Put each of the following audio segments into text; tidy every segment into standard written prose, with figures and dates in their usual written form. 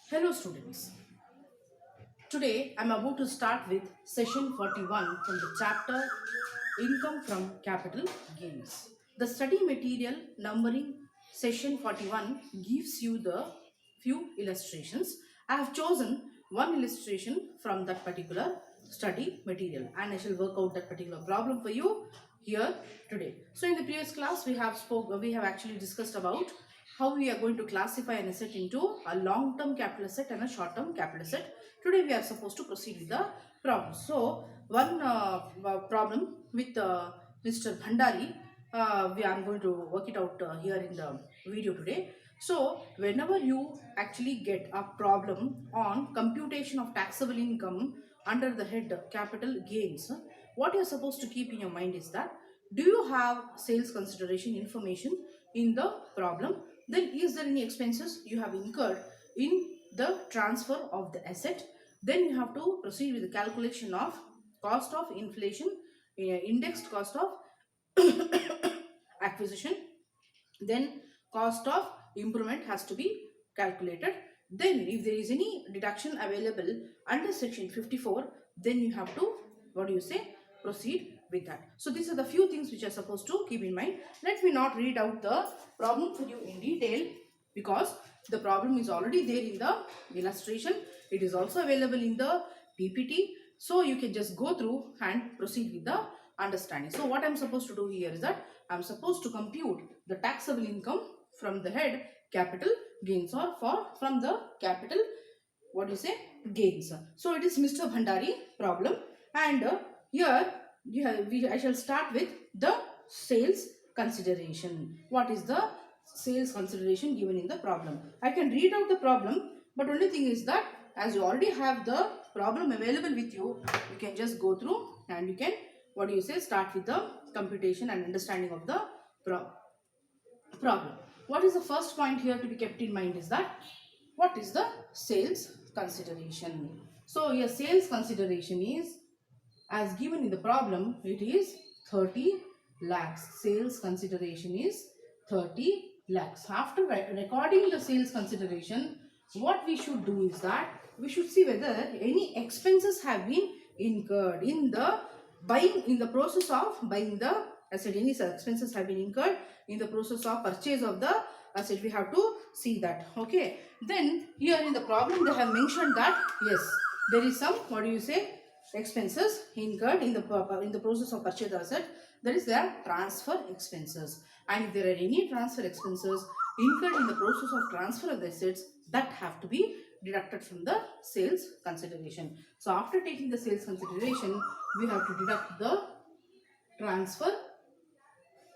Hello students, today I am about to start with session 41 from the chapter Income from Capital Gains. The study material numbering session 41 gives you the few illustrations. I have chosen one illustration from that particular study material and I shall work out that particular problem for you here today. So in the previous class we have actually discussed about how we are going to classify an asset into a long-term capital asset and a short-term capital asset. Today we are supposed to proceed with the problem. So one problem with Mr. Bhandari, we are going to work it out here in the video today. So whenever you actually get a problem on computation of taxable income under the head capital gains, what you are supposed to keep in your mind is that, do you have sales consideration information in the problem? Then is there any expenses you have incurred in the transfer of the asset? Then you have to proceed with the calculation of cost of inflation, indexed cost of acquisition. Then cost of improvement has to be calculated. Then if there is any deduction available under section 54, then you have to, proceed with that. So these are the few things which are supposed to keep in mind. Let me not read out the problem for you in detail because the problem is already there in the illustration. It is also available in the PPT. So you can just go through and proceed with the understanding. So what I am supposed to do here is that I am supposed to compute the taxable income from the head capital gains or from the capital gains. So it is Mr. Bhandari problem, and here I shall start with the sales consideration. What is the sales consideration given in the problem? I can read out the problem, but only thing is that as you already have the problem available with you, you can just go through and you can start with the computation and understanding of the problem. What is the first point here to be kept in mind is that, what is the sales consideration? So your sales consideration is, as given in the problem, it is 30 lakhs. Sales consideration is 30 lakhs. After recording the sales consideration, what we should do is that we should see whether any expenses have been incurred in the process of buying the asset. Any expenses have been incurred in the process of purchase of the asset. We have to see that. Okay. Then here in the problem they have mentioned that yes, there is some expenses incurred in the process of purchase of asset. That is their transfer expenses. And if there are any transfer expenses incurred in the process of transfer of the assets, that have to be deducted from the sales consideration. So after taking the sales consideration, we have to deduct the transfer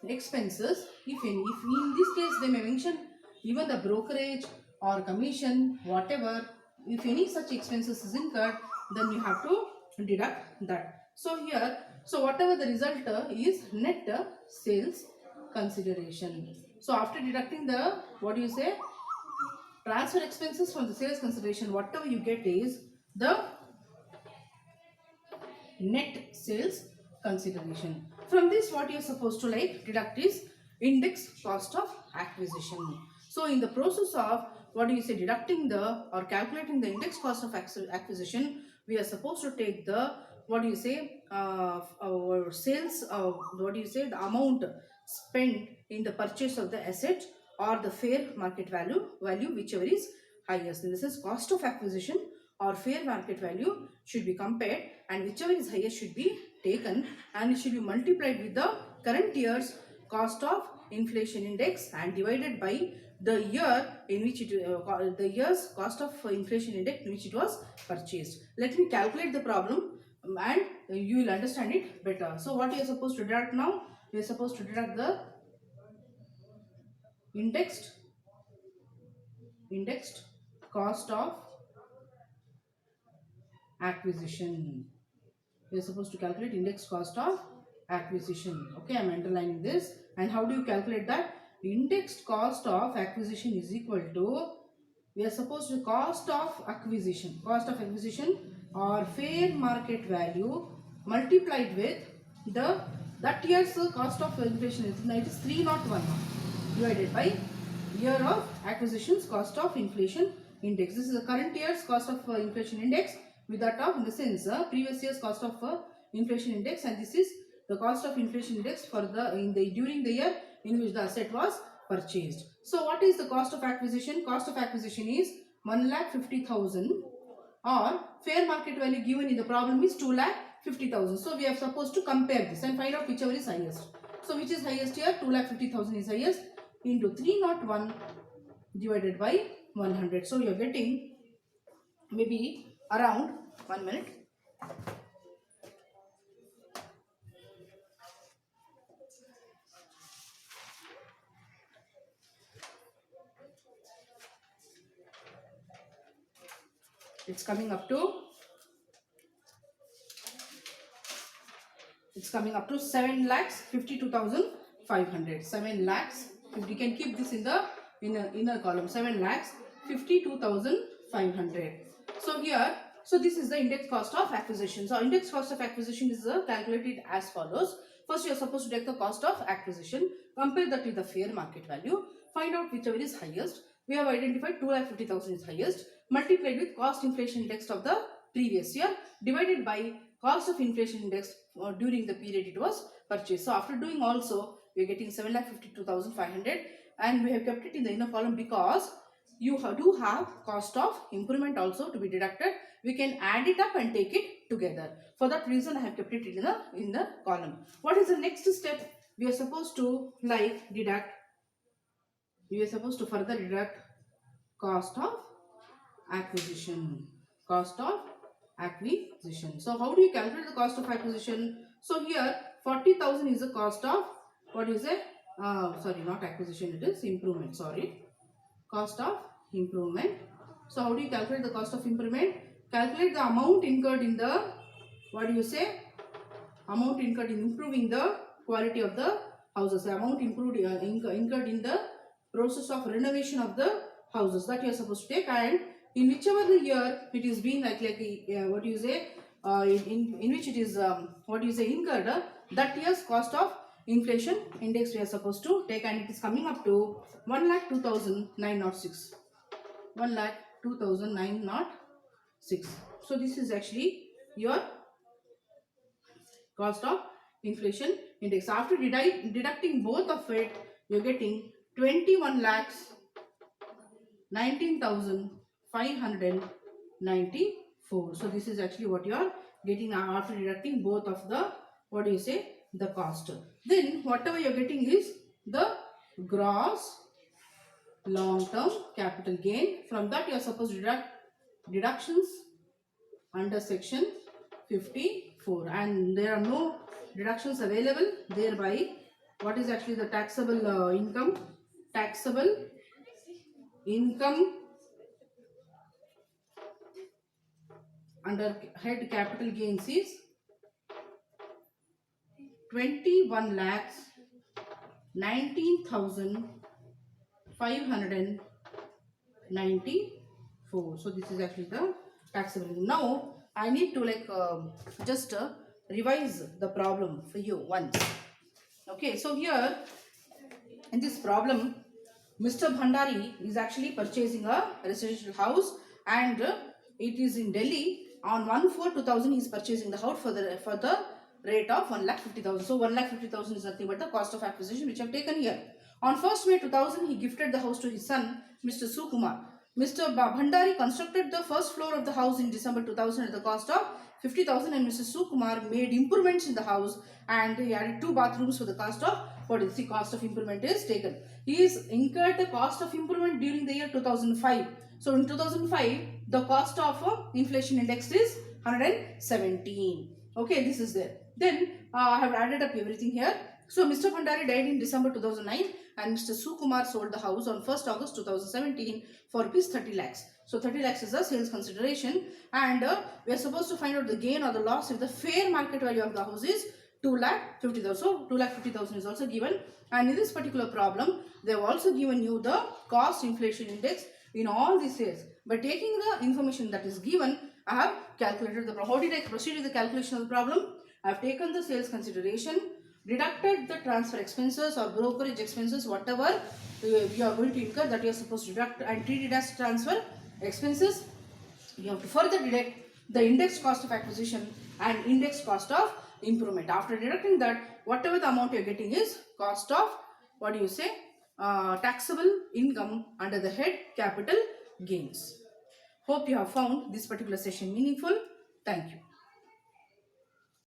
expenses, if any. If in this case they may mention even the brokerage or commission, whatever, if any such expenses is incurred, then you have to deduct that. So here, so whatever the result is net sales consideration. So after deducting the transfer expenses from the sales consideration, whatever you get is the net sales consideration. From this, what you are supposed to deduct is index cost of acquisition. So in the process of deducting the or calculating the index cost of acquisition, we are supposed to take the our sales the amount spent in the purchase of the asset or the fair market value whichever is highest. In this is cost of acquisition or fair market value should be compared, and whichever is highest should be taken and it should be multiplied with the current year's cost of inflation index and divided by the year in which the year's cost of inflation index in which it was purchased. Let me calculate the problem and you will understand it better. So what you are supposed to deduct now? You are supposed to deduct the indexed cost of acquisition. You are supposed to calculate index cost of acquisition. Okay, I am underlining this. And how do you calculate that? Indexed cost of acquisition is equal to, we are supposed to cost of acquisition or fair market value multiplied with that year's cost of inflation. It is 301 divided by year of acquisitions cost of inflation index. This is the current year's cost of inflation index with that of, in the sense, previous year's cost of inflation index, and this is the cost of inflation index for the during the year in which the asset was purchased. So what is the cost of acquisition? Cost of acquisition is 1,50,000, or fair market value given in the problem is 2,50,000. So we are supposed to compare this and find out whichever is highest. So which is highest here? 2,50,000 is highest, into 301 divided by 100. So you are getting maybe around 1 minute. It's coming up to 7,52,500. 7 lakhs. If you can keep this in the inner column, 7,52,500. So here, so this is the index cost of acquisition. So index cost of acquisition is calculated as follows. First, you are supposed to take the cost of acquisition, compare that with the fair market value, find out whichever is highest. We have identified 2,50,000 is highest, multiplied with cost inflation index of the previous year, divided by cost of inflation index during the period it was purchased. So after doing also, we are getting 7,52,500, and we have kept it in the inner column because you do have cost of improvement also to be deducted. We can add it up and take it together. For that reason, I have kept it in the column. What is the next step? We are supposed to deduct. We are supposed to further deduct cost of acquisition. Cost of acquisition. So how do you calculate the cost of acquisition? So here 40,000 is the cost of, what is it? Sorry, not acquisition, it is improvement. Sorry, cost of improvement. So how do you calculate the cost of improvement? Calculate the amount incurred in the, amount incurred in improving the quality of the houses. The amount incurred in the process of renovation of the houses, that you are supposed to take, and in whichever the year it is being in which it is incurred, that year's cost of inflation index we are supposed to take, and it is coming up to 1,02,906. 1,02,906. So this is actually your cost of inflation index. After deducting both of it, you are getting 21,19,594. So this is actually what you are getting after deducting both of the, the cost. Then whatever you are getting is the gross long-term capital gain. From that you are supposed to deduct deductions under section 54, and there are no deductions available. Thereby, what is actually the taxable income? Taxable income under head capital gains is 21,19,594. So this is actually the taxable income. Now I need to just revise the problem for you once. Okay, so here in this problem, Mr. Bhandari is actually purchasing a residential house, and it is in Delhi. On 1/4/2000 he is purchasing the house for the rate of 1,50,000. So 1,50,000 is nothing but the cost of acquisition which I have taken here. On 1st May 2000 he gifted the house to his son Mr. Sukumar. Mr. Bhandari constructed the first floor of the house in December 2000 at the cost of 50,000, and Mr. Sukumar made improvements in the house, and he added 2 bathrooms for the cost of, what is the cost of improvement is taken. He is incurred the cost of improvement during the year 2005. So in 2005 the cost of inflation index is 117. Okay, this is there. Then I have added up everything here. So Mr. Bhandari died in December 2009, and Mr. Sukumar sold the house on 1st August 2017 for rupees 30 lakhs. So 30 lakhs is the sales consideration, and we are supposed to find out the gain or the loss if the fair market value of the house is 2,50,000. So 2,50,000 is also given, and in this particular problem they have also given you the cost inflation index in all these sales. By taking the information that is given, I have calculated the problem. How did I proceed with the calculation of the problem? I have taken the sales consideration, deducted the transfer expenses or brokerage expenses, whatever you are going to incur, that you are supposed to deduct and treat it as transfer expenses. You have to further deduct the index cost of acquisition and index cost of improvement. After deducting that, whatever the amount you are getting is cost of, what do you say, taxable income under the head capital gains. Hope you have found this particular session meaningful. Thank you.